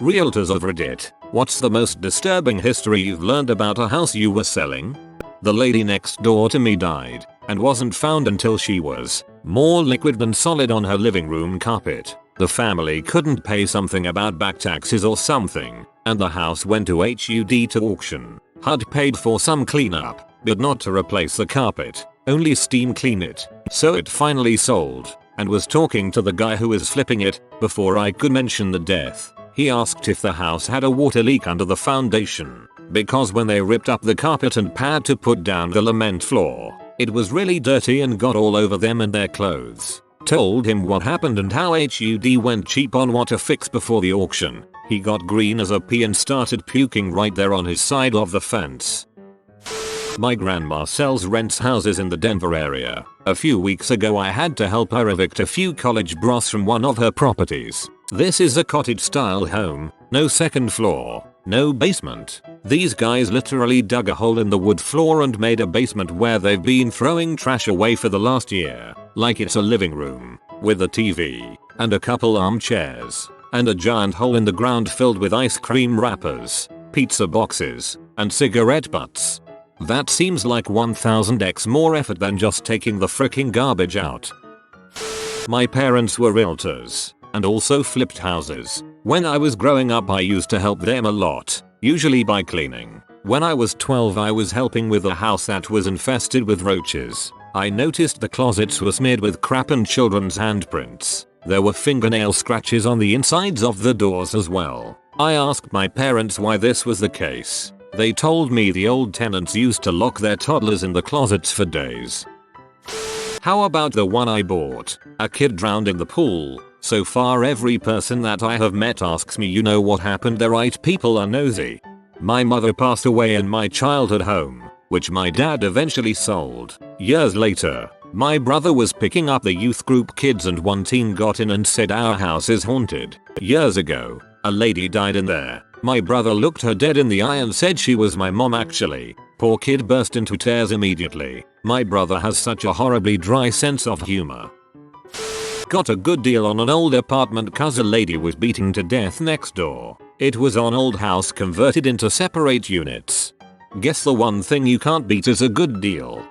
Realtors of Reddit, what's the most disturbing history you've learned about a house you were selling? The lady next door to me died and wasn't found until she was more liquid than solid on her living room carpet. The family couldn't pay something about back taxes or something, and the house went to HUD to auction. HUD paid for some cleanup, but not to replace the carpet, only steam clean it. So it finally sold, and was talking to the guy who was flipping it before I could mention the death. He asked if the house had a water leak under the foundation, because when they ripped up the carpet and pad to put down the lament floor, it was really dirty and got all over them and their clothes. Told him what happened and how HUD went cheap on what to fix before the auction. He got green as a pea and started puking right there on his side of the fence. My grandma rents houses in the Denver area. A few weeks ago I had to help her evict a few college bros from one of her properties. This is a cottage style home, no second floor, no basement. These guys literally dug a hole in the wood floor and made a basement where they've been throwing trash away for the last year, like it's a living room, with a TV, and a couple armchairs, and a giant hole in the ground filled with ice cream wrappers, pizza boxes, and cigarette butts. That seems like 1000x more effort than just taking the fricking garbage out. My parents were realtors, and also flipped houses. When I was growing up I used to help them a lot, usually by cleaning. When I was 12 I was helping with a house that was infested with roaches. I noticed the closets were smeared with crap and children's handprints. There were fingernail scratches on the insides of the doors as well. I asked my parents why this was the case. They told me the old tenants used to lock their toddlers in the closets for days. How about the one I bought? A kid drowned in the pool. So far every person that I have met asks me, you know what happened? The right people are nosy. My mother passed away in my childhood home, which my dad eventually sold. Years later, my brother was picking up the youth group kids and one teen got in and said our house is haunted. Years ago, a lady died in there. My brother looked her dead in the eye and said she was my mom actually. Poor kid burst into tears immediately. My brother has such a horribly dry sense of humor. Got a good deal on an old apartment cause a lady was beaten to death next door. It was an old house converted into separate units. Guess the one thing you can't beat is a good deal.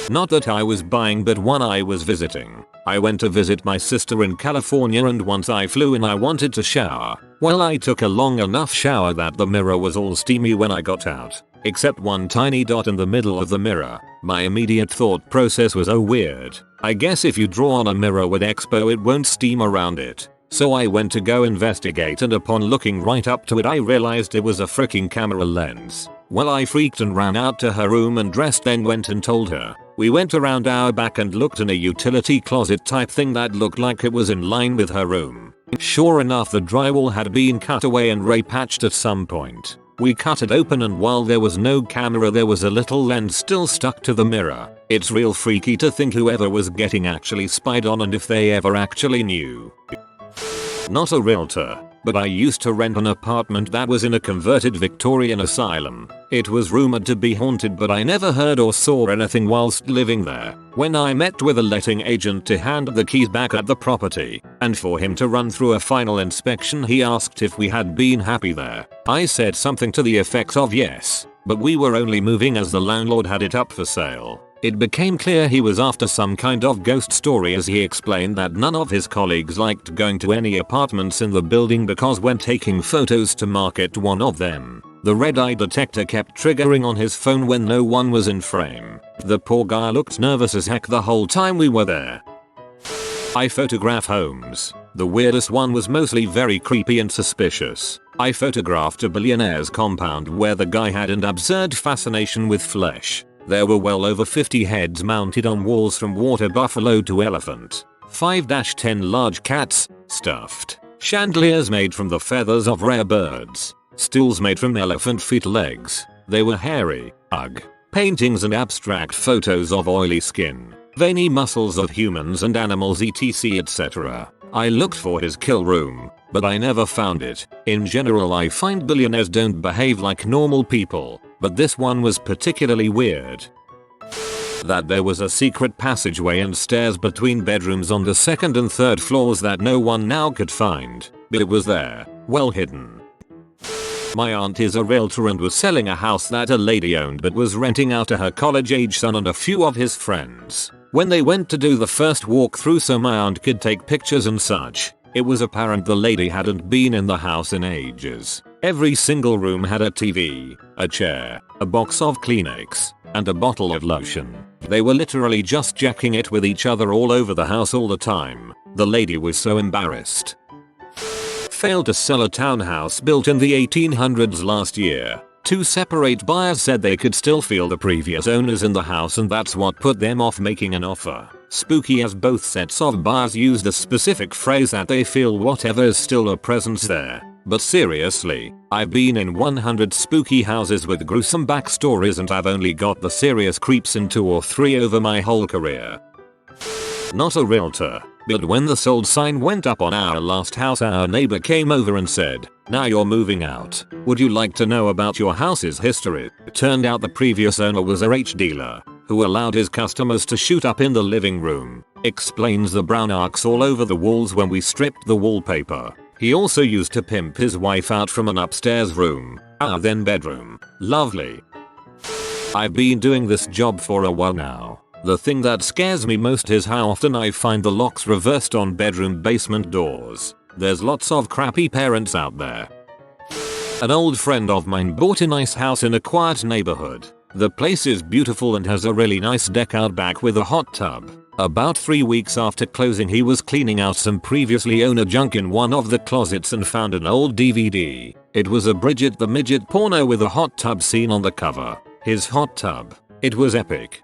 Not that I was buying but one I was visiting. I went to visit my sister in California and once I flew in I wanted to shower. Well, I took a long enough shower that the mirror was all steamy when I got out, except one tiny dot in the middle of the mirror. My immediate thought process was, oh weird, I guess if you draw on a mirror with Expo it won't steam around it. So I went to go investigate and upon looking right up to it I realized it was a freaking camera lens. Well, I freaked and ran out to her room and dressed, then went and told her. We went around our back and looked in a utility closet type thing that looked like it was in line with her room. Sure enough, the drywall had been cut away and repatched at some point. We cut it open and while there was no camera there was a little lens still stuck to the mirror. It's real freaky to think whoever was getting actually spied on and if they ever actually knew. Not a realtor, but I used to rent an apartment that was in a converted Victorian asylum. It was rumored to be haunted but I never heard or saw anything whilst living there. When I met with a letting agent to hand the keys back at the property, and for him to run through a final inspection he asked if we had been happy there. I said something to the effect of yes, but we were only moving as the landlord had it up for sale. It became clear he was after some kind of ghost story as he explained that none of his colleagues liked going to any apartments in the building because when taking photos to market one of them, the red eye detector kept triggering on his phone when no one was in frame. The poor guy looked nervous as heck the whole time we were there. I photograph homes. The weirdest one was mostly very creepy and suspicious. I photographed a billionaire's compound where the guy had an absurd fascination with flesh. There were well over 50 heads mounted on walls from water buffalo to elephant. 5-10 large cats, stuffed. Chandeliers made from the feathers of rare birds. Stools made from elephant feet legs. They were hairy. Ugh. Paintings and abstract photos of oily skin. Veiny muscles of humans and animals etc etc. I looked for his kill room, but I never found it. In general I find billionaires don't behave like normal people, but this one was particularly weird. That there was a secret passageway and stairs between bedrooms on the second and third floors that no one now could find, but it was there. well hidden. My aunt is a realtor and was selling a house that a lady owned but was renting out to her college-age son and a few of his friends. When they went to do the first walkthrough so my aunt could take pictures and such, it was apparent the lady hadn't been in the house in ages. Every single room had a TV, a chair, a box of Kleenex, and a bottle of lotion. They were literally just jacking it with each other all over the house all the time. The lady was so embarrassed. Failed to sell a townhouse built in the 1800s last year. Two separate buyers said they could still feel the previous owners in the house and that's what put them off making an offer. Spooky as both sets of buyers used the specific phrase that they feel whatever's still a presence there. But seriously, I've been in 100 spooky houses with gruesome backstories and I've only got the serious creeps in 2 or 3 over my whole career. Not a realtor, but when the sold sign went up on our last house our neighbor came over and said, "Now you're moving out. Would you like to know about your house's history?" It turned out the previous owner was a rich dealer who allowed his customers to shoot up in the living room. Explains the brown arcs all over the walls when we stripped the wallpaper. He also used to pimp his wife out from an upstairs room, our then bedroom. Lovely. I've been doing this job for a while now. The thing that scares me most is how often I find the locks reversed on bedroom basement doors. There's lots of crappy parents out there. An old friend of mine bought a nice house in a quiet neighborhood. The place is beautiful and has a really nice deck out back with a hot tub. About 3 weeks after closing he was cleaning out some previously owner junk in one of the closets and found an old DVD. It was a Bridget the Midget porno with a hot tub scene on the cover. His hot tub. It was epic.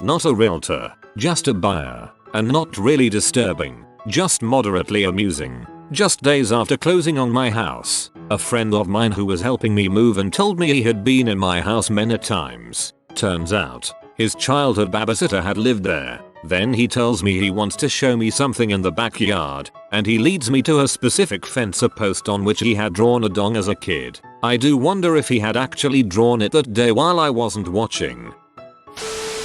Not a realtor, just a buyer, and not really disturbing, just moderately amusing. Just days after closing on my house, a friend of mine who was helping me move and told me he had been in my house many times. Turns out, his childhood babysitter had lived there. Then he tells me he wants to show me something in the backyard, and he leads me to a specific fence post on which he had drawn a dong as a kid. I do wonder if he had actually drawn it that day while I wasn't watching.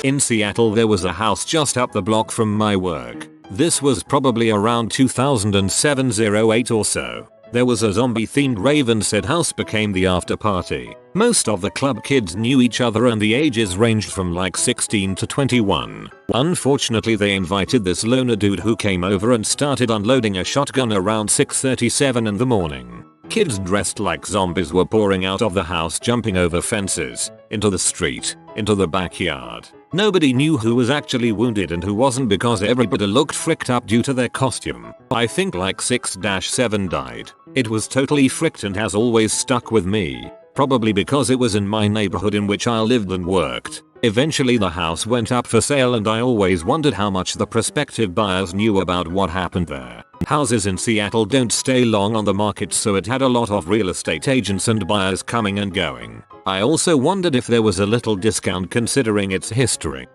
In Seattle there was a house just up the block from my work. This was probably around 2007-08 or so. There was a zombie-themed rave and said house became the after party. Most of the club kids knew each other and the ages ranged from like 16 to 21. Unfortunately they invited this loner dude who came over and started unloading a shotgun around 6:37 in the morning. Kids dressed like zombies were pouring out of the house, jumping over fences, into the street, into the backyard. Nobody knew who was actually wounded and who wasn't because everybody looked fricked up due to their costume. I think like 6-7 died. It was totally fricked and has always stuck with me. Probably because it was in my neighborhood in which I lived and worked. Eventually the house went up for sale and I always wondered how much the prospective buyers knew about what happened there. Houses in Seattle don't stay long on the market, so it had a lot of real estate agents and buyers coming and going. I also wondered if there was a little discount considering its history.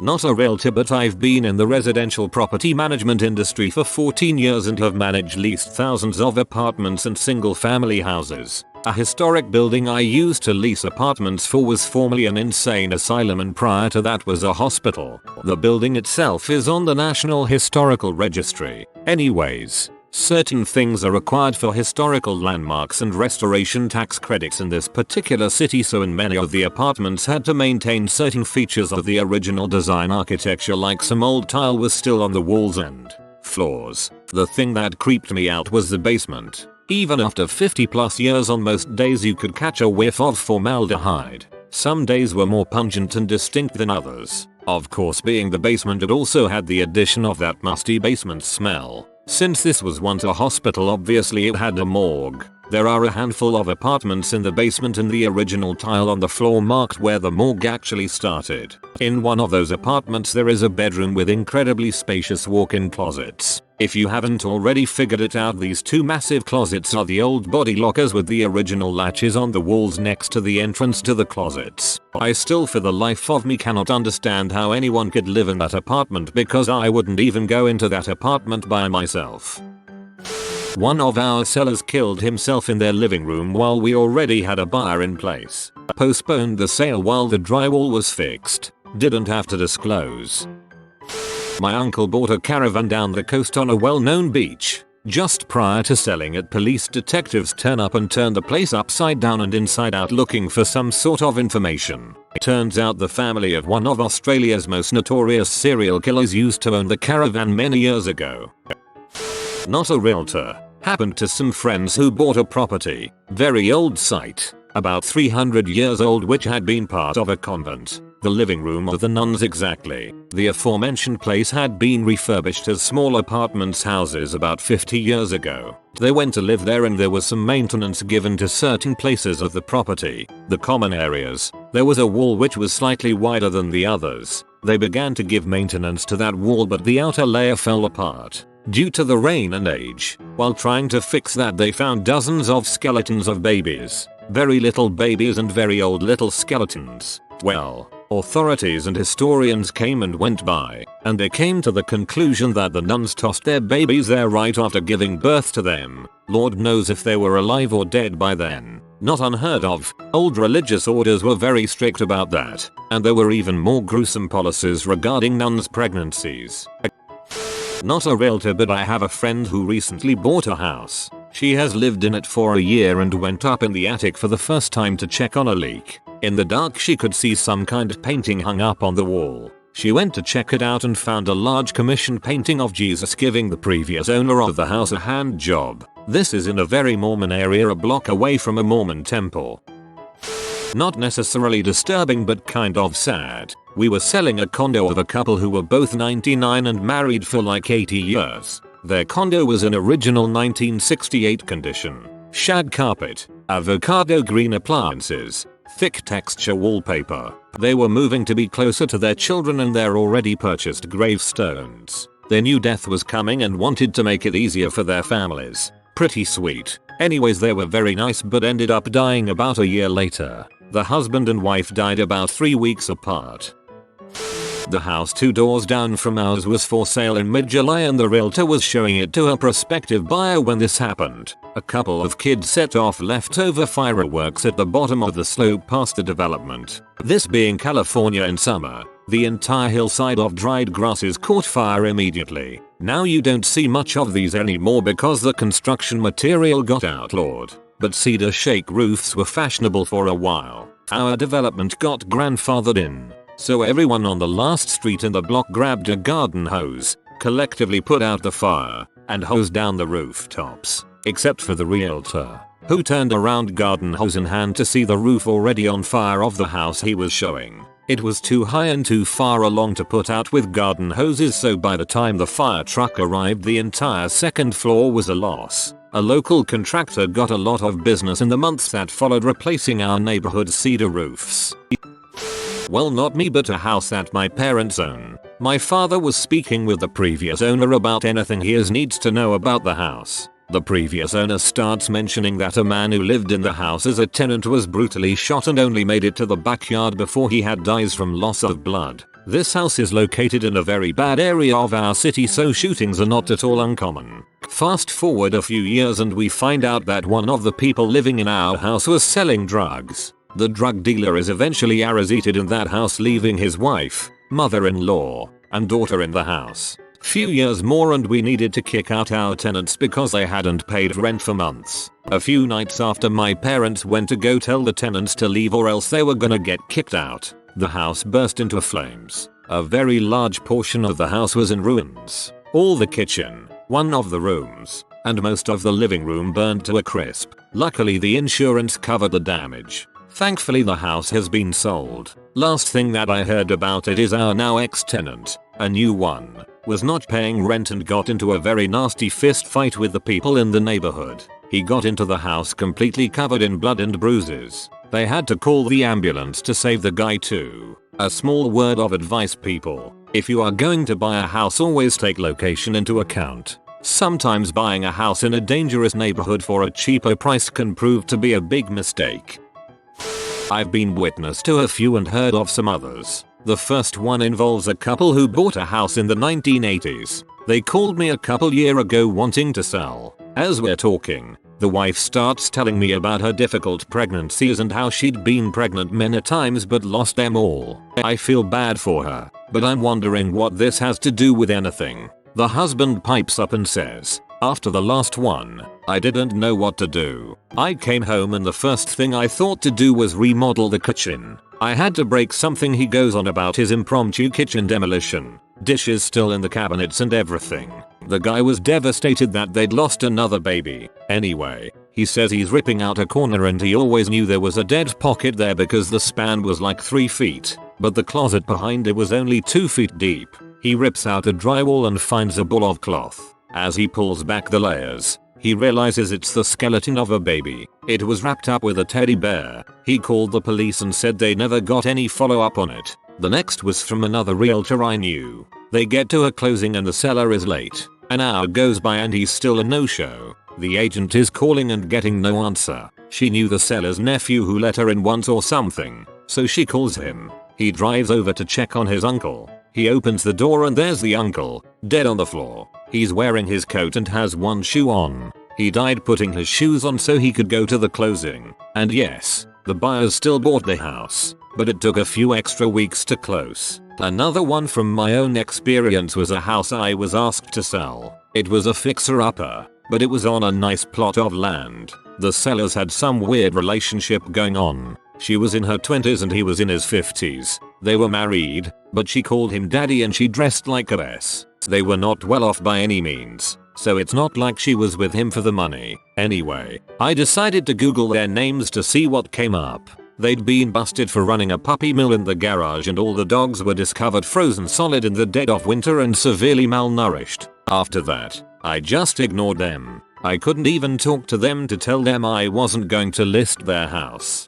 Not a realtor, but I've been in the residential property management industry for 14 years and have managed leased thousands of apartments and single family houses. A historic building I used to lease apartments for was formerly an insane asylum and prior to that was a hospital. The building itself is on the National Historical Registry. Anyways, certain things are required for historical landmarks and restoration tax credits in this particular city, so in many of the apartments had to maintain certain features of the original design architecture, like some old tile was still on the walls and floors. The thing that creeped me out was the basement. Even after 50+ years, on most days you could catch a whiff of formaldehyde. Some days were more pungent and distinct than others. Of course, being the basement, it also had the addition of that musty basement smell. Since this was once a hospital, obviously it had a morgue. There are a handful of apartments in the basement and the original tile on the floor marked where the morgue actually started. In one of those apartments there is a bedroom with incredibly spacious walk-in closets. If you haven't already figured it out, these two massive closets are the old body lockers with the original latches on the walls next to the entrance to the closets. I still for the life of me cannot understand how anyone could live in that apartment, because I wouldn't even go into that apartment by myself. One of our sellers killed himself in their living room while we already had a buyer in place. Postponed the sale while the drywall was fixed. Didn't have to disclose. My uncle bought a caravan down the coast on a well-known beach. Just prior to selling it, police detectives turn up and turn the place upside down and inside out looking for some sort of information. Turns out the family of one of Australia's most notorious serial killers used to own the caravan many years ago. Not a realtor. Happened to some friends who bought a property, very old site, about 300 years old, which had been part of a convent. The living room of the nuns exactly. The aforementioned place had been refurbished as small apartments houses about 50 years ago. They went to live there and there was some maintenance given to certain places of the property. The common areas. There was a wall which was slightly wider than the others. They began to give maintenance to that wall, but the outer layer fell apart due to the rain and age. While trying to fix that, they found dozens of skeletons of babies. Very little babies and very old little skeletons. Well, authorities and historians came and went by, and they came to the conclusion that the nuns tossed their babies there right after giving birth to them. Lord knows if they were alive or dead by then. Not unheard of. Old religious orders were very strict about that, and there were even more gruesome policies regarding nuns' pregnancies. Not a realtor, but I have a friend who recently bought a house. She has lived in it for a year and went up in the attic for the first time to check on a leak. In the dark she could see some kind of painting hung up on the wall. She went to check it out and found a large commissioned painting of Jesus giving the previous owner of the house a hand job. This is in a very Mormon area, a block away from a Mormon temple. Not necessarily disturbing, but kind of sad. We were selling a condo of a couple who were both 99 and married for like 80 years. Their condo was in original 1968 condition. Shag carpet, avocado green appliances, thick texture wallpaper. They were moving to be closer to their children and their already purchased gravestones. They knew death was coming and wanted to make it easier for their families. Pretty sweet. Anyways, they were very nice but ended up dying about a year later. The husband and wife died about 3 weeks apart. The house 2 doors down from ours was for sale in mid-July and the realtor was showing it to a prospective buyer when this happened. A couple of kids set off leftover fireworks at the bottom of the slope past the development. This being California in summer, the entire hillside of dried grasses caught fire immediately. Now you don't see much of these anymore because the construction material got outlawed. But cedar shake roofs were fashionable for a while. Our development got grandfathered in. So everyone on the last street in the block grabbed a garden hose, collectively put out the fire, and hosed down the rooftops. Except for the realtor, who turned around garden hose in hand to see the roof already on fire of the house he was showing. It was too high and too far along to put out with garden hoses, so by the time the fire truck arrived the entire second floor was a loss. A local contractor got a lot of business in the months that followed, replacing our neighborhood's cedar roofs. Well, not me, but a house that my parents own. My father was speaking with the previous owner about anything he needs to know about the house. The previous owner starts mentioning that a man who lived in the house as a tenant was brutally shot and only made it to the backyard before he had died from loss of blood. This house is located in a very bad area of our city, so shootings are not at all uncommon. Fast forward a few years and we find out that one of the people living in our house was selling drugs. The drug dealer is eventually arrested in that house, leaving his wife, mother-in-law, and daughter in the house. Few years more and we needed to kick out our tenants because they hadn't paid rent for months. A few nights after my parents went to go tell the tenants to leave or else they were gonna get kicked out, the house burst into flames. A very large portion of the house was in ruins. All the kitchen, one of the rooms, and most of the living room burned to a crisp. Luckily the insurance covered the damage. Thankfully the house has been sold. Last thing that I heard about it is our now ex-tenant, a new one, was not paying rent and got into a very nasty fist fight with the people in the neighborhood. He got into the house completely covered in blood and bruises. They had to call the ambulance to save the guy too. A small word of advice, people. If you are going to buy a house, always take location into account. Sometimes buying a house in a dangerous neighborhood for a cheaper price can prove to be a big mistake. I've been witness to a few and heard of some others. The first one involves a couple who bought a house in the 1980s. They called me a couple years ago wanting to sell. As we're talking, the wife starts telling me about her difficult pregnancies and how she'd been pregnant many times but lost them all. I feel bad for her, but I'm wondering what this has to do with anything. The husband pipes up and says, After the last one, I didn't know what to do. I came home and the first thing I thought to do was remodel the kitchen. I had to break something. He goes on about his impromptu kitchen demolition. Dishes still in the cabinets and everything. The guy was devastated that they'd lost another baby. Anyway, he says he's ripping out a corner and he always knew there was a dead pocket there because the span was like 3 feet, but the closet behind it was only 2 feet deep. He rips out a drywall and finds a ball of cloth. As he pulls back the layers, he realizes it's the skeleton of a baby. It was wrapped up with a teddy bear. He called the police and said they never got any follow up on it. The next was from another realtor I knew. They get to a closing and the seller is late. An hour goes by and he's still a no-show. The agent is calling and getting no answer. She knew the seller's nephew who let her in once or something, so she calls him. He drives over to check on his uncle. He opens the door and there's the uncle, dead on the floor. He's wearing his coat and has one shoe on. He died putting his shoes on so he could go to the closing. And yes, the buyers still bought the house, but it took a few extra weeks to close. Another one from my own experience was a house I was asked to sell. It was a fixer-upper, but it was on a nice plot of land. The sellers had some weird relationship going on. She was in her 20s and he was in his 50s. They were married, but she called him daddy and she dressed like a mess. They were not well off by any means, so it's not like she was with him for the money. Anyway, I decided to Google their names to see what came up. They'd been busted for running a puppy mill in the garage and all the dogs were discovered frozen solid in the dead of winter and severely malnourished. After that, I just ignored them. I couldn't even talk to them to tell them I wasn't going to list their house.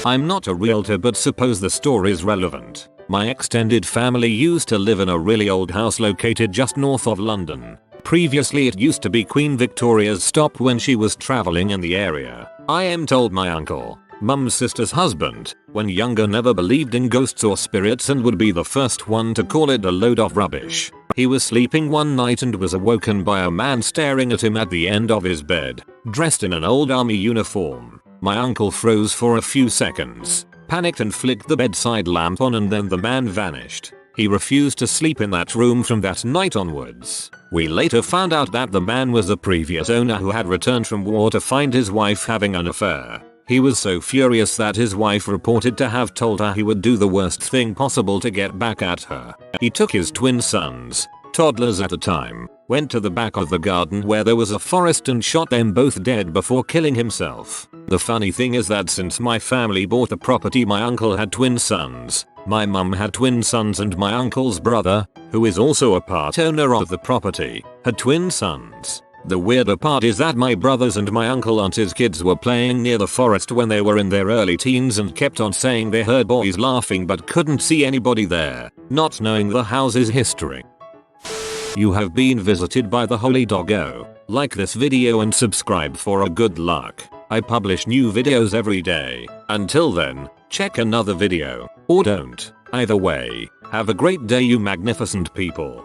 I'm not a realtor, but suppose the story's relevant. My extended family used to live in a really old house located just north of London. Previously it used to be Queen Victoria's stop when she was traveling in the area. I am told my uncle, Mum's sister's husband, when younger never believed in ghosts or spirits and would be the first one to call it a load of rubbish. He was sleeping one night and was awoken by a man staring at him at the end of his bed, dressed in an old army uniform. My uncle froze for a few seconds, panicked and flicked the bedside lamp on, and then the man vanished. He refused to sleep in that room from that night onwards. We later found out that the man was the previous owner who had returned from war to find his wife having an affair. He was so furious that his wife reported to have told her he would do the worst thing possible to get back at her. He took his twin sons, toddlers at the time, went to the back of the garden where there was a forest and shot them both dead before killing himself. The funny thing is that since my family bought the property, my uncle had twin sons, my mum had twin sons, and my uncle's brother, who is also a part owner of the property, had twin sons. The weirder part is that my brothers and my uncle and his kids were playing near the forest when they were in their early teens and kept on saying they heard boys laughing but couldn't see anybody there, not knowing the house's history. You have been visited by the Holy Doggo. Like this video and subscribe for a good luck. I publish new videos every day. Until then, check another video, or don't. Either way, have a great day, you magnificent people.